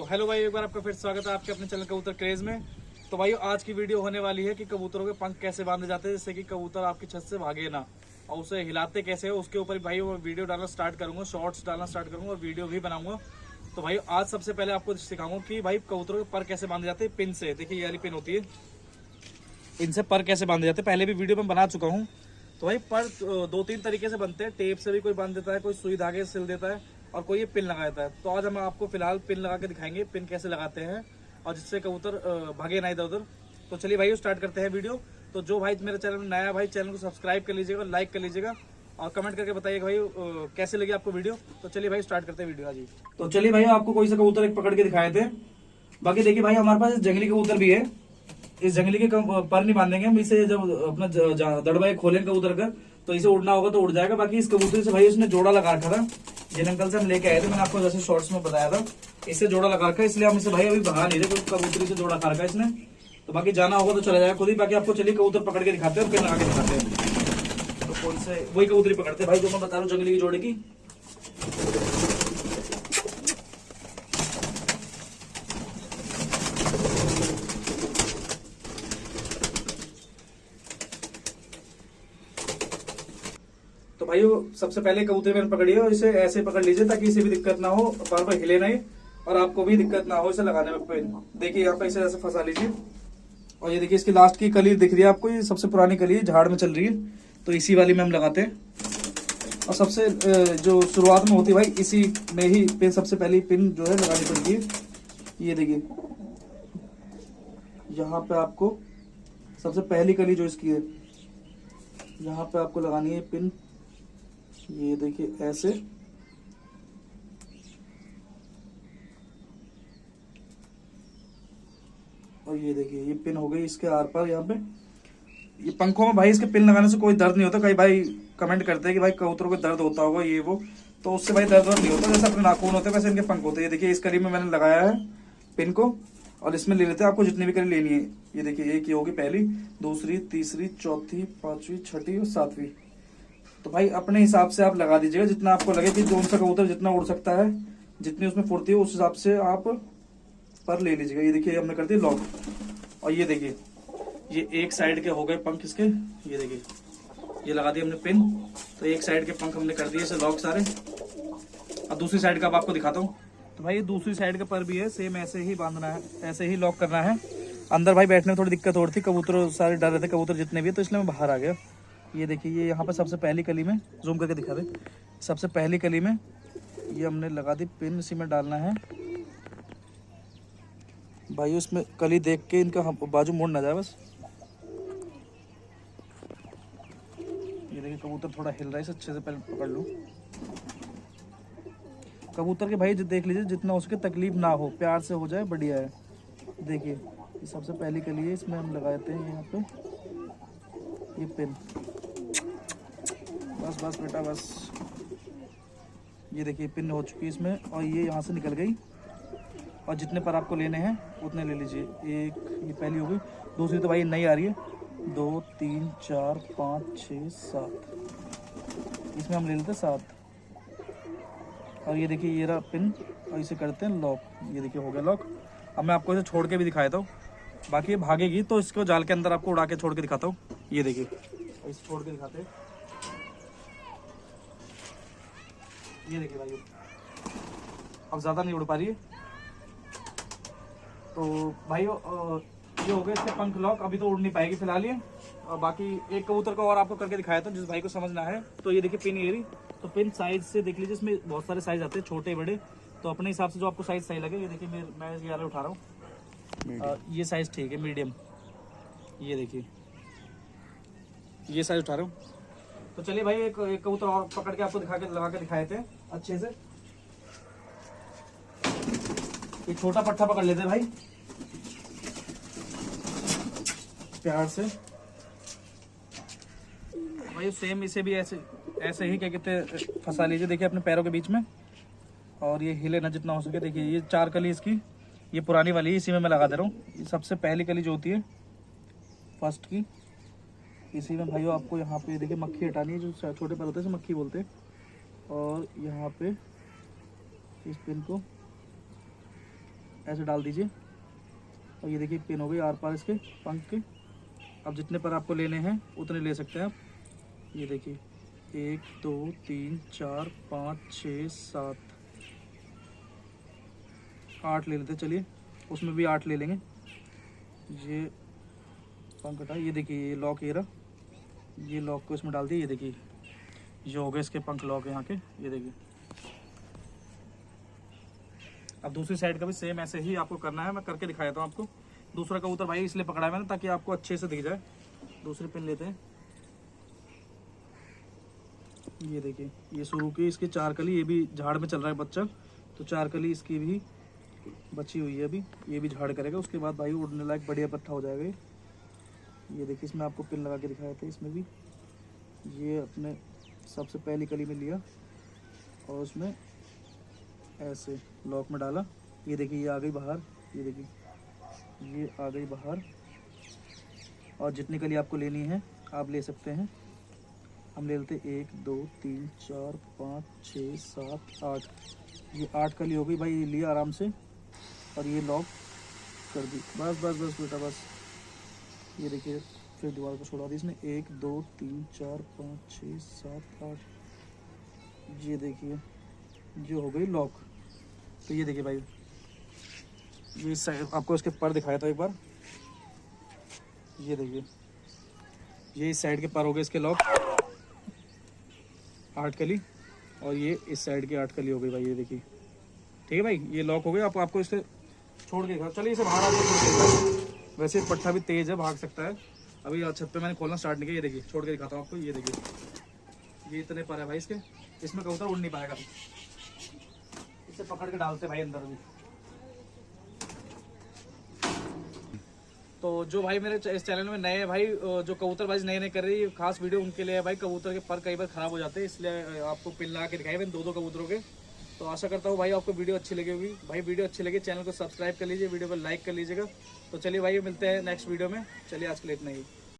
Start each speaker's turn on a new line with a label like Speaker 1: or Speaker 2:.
Speaker 1: Hello भाई, एक बार आपका फिर स्वागत है आपके अपने चैनल कबूतर क्रेज में। तो भाई आज की वीडियो होने वाली है कि कबूतरों के पंख कैसे बांधे जाते हैं जिससे कि कबूतर आपकी छत से भागे ना, और उसे हिलाते कैसे हो उसके ऊपर भाई वो वीडियो डालना स्टार्ट करूंगा, शॉर्ट्स डालना स्टार्ट करूंगा और वीडियो भी बनाऊंगा। तो भाई आज सबसे पहले आपको सिखाऊंगा कि भाई कबूतरों के पर कैसे बांधे जाते हैं पिन से। देखिए ये वाली पिन होती है, इनसे पर कैसे बांधे जाते हैं पहले भी वीडियो में बना चुका हूँ। तो भाई पर दो तीन तरीके से बनते हैं, टेप से भी कोई बांध देता है, कोई सुई धागे से सिल देता है और कोई ये पिन लगा देता है। तो आज हम आपको फिलहाल पिन लगा के दिखाएंगे पिन कैसे लगाते हैं और जिससे कबूतर भागे ना इधर उधर। तो चलिए भाई स्टार्ट करते हैं वीडियो। तो जो भाई मेरे चैनल में नया भाई चैनल को सब्सक्राइब कर लीजिएगा, लाइक कर लीजिएगा और कमेंट करके बताइएगा भाई कैसे लगी आपको वीडियो। तो चलिए भाई स्टार्ट करते हैं वीडियो आज ही। तो चलिए भाई आपको कोई सा कबूतर एक पकड़ के दिखाए थे। बाकी देखिए भाई हमारे पास जंगली कबूतर भी है, इस जंगली के पर नहीं बांधेंगे हम इसे। जब अपना दड़बा खोलेंगे कबूतर का तो इसे उड़ना होगा तो उड़ जाएगा। बाकी इस कबूतर से भाई उसने जोड़ा लगा रखा था, जिन अंकल से हम लेके आए थे, मैंने आपको जैसे शॉर्ट्स में बताया था, इससे जोड़ा लगा रखा है, इसलिए हम इसे भाई अभी भगा नहीं रहे क्योंकि कबूतरी से जोड़ा खा रखा है इसने। तो बाकी जाना होगा तो चला जाएगा खुद ही। बाकी आपको चलिए कबूतर पकड़ के दिखाते हैं और फिर लगा के दिखाते हैं। तो कौन से वही कबूतरी पकड़ते हैं भाई जो मैं बता रहा हूँ जंगली की जोड़े की। तो भाई सबसे पहले कबूतर मैंने पकड़ी है और इसे ऐसे पकड़ लीजिए ताकि इसे भी दिक्कत ना हो, बार बार हिले नहीं और आपको भी दिक्कत ना हो इसे लगाने में पिन। देखिए यहाँ पे इसे ऐसे फंसा लीजिए और ये देखिए इसकी लास्ट की कली दिख रही है आपको, ये सबसे पुरानी कली है, झाड़ में चल रही है, तो इसी वाली में हम लगाते हैं। और सबसे जो शुरुआत में होती है भाई इसी में ही पिन, सबसे पहली पिन जो है लगानी पड़ती है। ये देखिए यहाँ पे आपको सबसे पहली कली जो इसकी है यहाँ पे आपको लगानी है पिन। ये देखिए ऐसे, और ये देखिए ये पिन हो गई इसके आर पार। यहाँ पे ये पंखों में भाई इसके पिन लगाने से कोई दर्द नहीं होता। कई भाई कमेंट करते हैं कि भाई कबूतरों को दर्द होता होगा ये वो, तो उससे भाई दर्द नहीं होता। जैसे अपने नाखून होते हैं वैसे इनके पंख होते हैं। ये देखिए इस कली में मैंने लगाया है पिन को और इसमें ले लेते हैं, आपको जितनी भी कली लेनी है। ये देखिए एक ये होगी पहली, दूसरी, तीसरी, चौथी, पांचवी, छठी और सातवीं। तो भाई अपने हिसाब से आप लगा दीजिएगा जितना आपको लगे कि जो सा कबूतर जितना उड़ सकता है, जितनी उसमें फुर्ती है उस हिसाब से आप पर ले लीजिएगा। ये देखिए हमने कर दिया लॉक और ये देखिए ये एक साइड के हो गए पंख इसके। ये देखिए ये लगा दिया हमने पिन, तो एक साइड के पंख हमने कर दिए इसे लॉक सारे। और दूसरी साइड का अब आपको दिखाता हूँ। तो भाई दूसरी साइड के पर भी है, सेम ऐसे ही बांधना है, ऐसे ही लॉक करना है। अंदर भाई बैठने में थोड़ी दिक्कत हो रही थी, कबूतर सारे डर रहे थे कबूतर जितने भी, तो इसलिए मैं बाहर आ गया। ये देखिए ये यहाँ पर सबसे पहली कली में जूम करके दिखा दे, सबसे पहली कली में ये हमने लगा दी पिन, इसी में डालना है भाई। उसमें कली देख के इनका बाजू मोड़ ना जाए बस। ये देखिए कबूतर थोड़ा हिल रहा है, इसे अच्छे से पहले पकड़ लूँ। कबूतर के भाई देख लीजिए जितना उसके तकलीफ ना हो, प्यार से हो जाए बढ़िया है। देखिए ये सबसे पहली कली है, इसमें हम लगा देते हैं यहाँ पे ये पिन। बस बस बेटा बस। ये देखिए पिन हो चुकी है इसमें और ये यहाँ से निकल गई। और जितने पर आपको लेने हैं उतने ले लीजिए। एक ये पहली हो गई, दूसरी तो भाई नहीं आ रही है, 2 3 4 5 6 7, इसमें हम ले लेते हैं 7। और ये देखिए ये रहा पिन और इसे करते हैं लॉक। ये देखिए हो गया लॉक। अब मैं आपको इसे छोड़ के भी दिखाता हूँ, बाकी ये भागेगी तो इसको जाल के अंदर आपको उड़ा के छोड़ के दिखाता हूँ। ये देखिए इसे छोड़ के दिखाते हैं। ये देखिए भाई अब ज़्यादा नहीं उड़ पा रही है। तो भाई ये हो गए इसके पंख लॉक, अभी तो उड़ नहीं पाएगी फिलहाल ये। और बाकी एक कबूतर को और आपको करके दिखाया था जिस भाई को समझना है। तो ये देखिए पिन ये रही, तो पिन साइज से देख लीजिए, इसमें बहुत सारे साइज आते हैं छोटे बड़े, तो अपने हिसाब से जो आपको साइज सही लगे। ये देखिए मैं ये वाला उठा रहा हूँ, ये साइज ठीक है मीडियम। ये देखिए ये साइज उठा रहा हूँ। तो चलिए भाई एक कबूतर और पकड़ के आपको दिखा के लगा के दिखाए थे अच्छे से। एक छोटा पट्टा पकड़ लेते भाई प्यार से भाई, सेम इसे भी ऐसे ही क्या कहते हैं फंसा लीजिए। देखिए अपने पैरों के बीच में और ये हिले ना जितना हो सके। देखिए ये 4 कली इसकी, ये पुरानी वाली इसी में मैं लगा दे रहा हूँ। ये सबसे पहली कली जो होती है फर्स्ट की, इसी में भाइयों आपको यहाँ पे देखिए मक्खी हटानी है, जो छोटे पर होते हैं मक्खी बोलते हैं। और यहाँ पे इस पिन को ऐसे डाल दीजिए और ये देखिए पिन हो गई आर पार इसके पंख के। अब जितने पर आपको लेने हैं उतने ले सकते हैं आप। ये देखिए 1 2 3 4 5 6 7 8 ले लेते हैं। चलिए उसमें भी 8 ले लेंगे। ये पंख हटा, ये देखिए ये लॉक ये रहा, ये लॉक को इसमें डाल दिए। ये देखिए ये हो गए इसके पंख लॉक यहाँ के। ये देखिए अब दूसरी साइड का भी सेम ऐसे ही आपको करना है, मैं करके दिखा देता हूँ आपको। दूसरा कबूतर भाई इसलिए पकड़ा है मैंने ताकि आपको अच्छे से दिख जाए। दूसरी पिन लेते हैं। ये देखिए ये शुरू की इसकी 4 कली, ये भी झाड़ में चल रहा है बच्चा, तो 4 कली इसकी भी बची हुई है अभी, ये भी झाड़ करेगा। उसके बाद भाई उड़ने लायक बढ़िया पट्टा हो जाएगा। ये देखिए इसमें आपको पिन लगा के दिखाए थे, इसमें भी ये अपने सबसे पहली कली में लिया और उसमें ऐसे लॉक में डाला। ये देखिए ये आ गई बाहर, ये देखिए ये आ गई बाहर। और जितनी कली आपको लेनी है आप ले सकते हैं। हम ले लेते 1 2 3 4 5 6 7 8, ये 8 कली हो गई भाई। ये लिया आराम से और ये लॉक कर दी। बस बस बस बेटा बस। ये देखिए फिर दोबारा को छोड़ा दी इसने। 1 2 3 4 5 6 7 8, ये देखिए जो हो गई लॉक। तो ये देखिए भाई ये साइड आपको इसके पर दिखाया था एक बार। ये देखिए ये इस साइड के पर हो गए इसके लॉक 8 कली, और ये इस साइड की 8 कली हो गई भाई। ये देखिए ठीक है भाई, ये लॉक हो गए। आपको इससे छोड़ के दिखा। चलिए इसे बाहर आ जाए। वैसे पट्टा भी तेज है, भाग सकता है। अभी छत पे मैंने खोलना स्टार्ट नहीं किया। ये देखिए छोड़ के दिखाता हूँ आपको। ये देखिए ये इतने पर है भाई इसके, इसमें कबूतर उड़ नहीं पाएगा। इसे पकड़ के डालते भाई अंदर भी। तो जो भाई मेरे इस चैनल में नए हैं भाई, जो कबूतरबाजी नए नए कर रही है, खास वीडियो उनके लिए है भाई। कबूतर के पर कई बार खराब हो जाते हैं, इसलिए आपको पिन लगा के दिखाए मैंने 2 कबूतरों के। तो आशा करता हूँ भाई आपको वीडियो अच्छी लगी होगी। भाई वीडियो अच्छी लगी चैनल को सब्सक्राइब कर लीजिए, वीडियो को लाइक कर लीजिएगा। तो चलिए भाई मिलते हैं नेक्स्ट वीडियो में। चलिए आज के लिए इतना ही।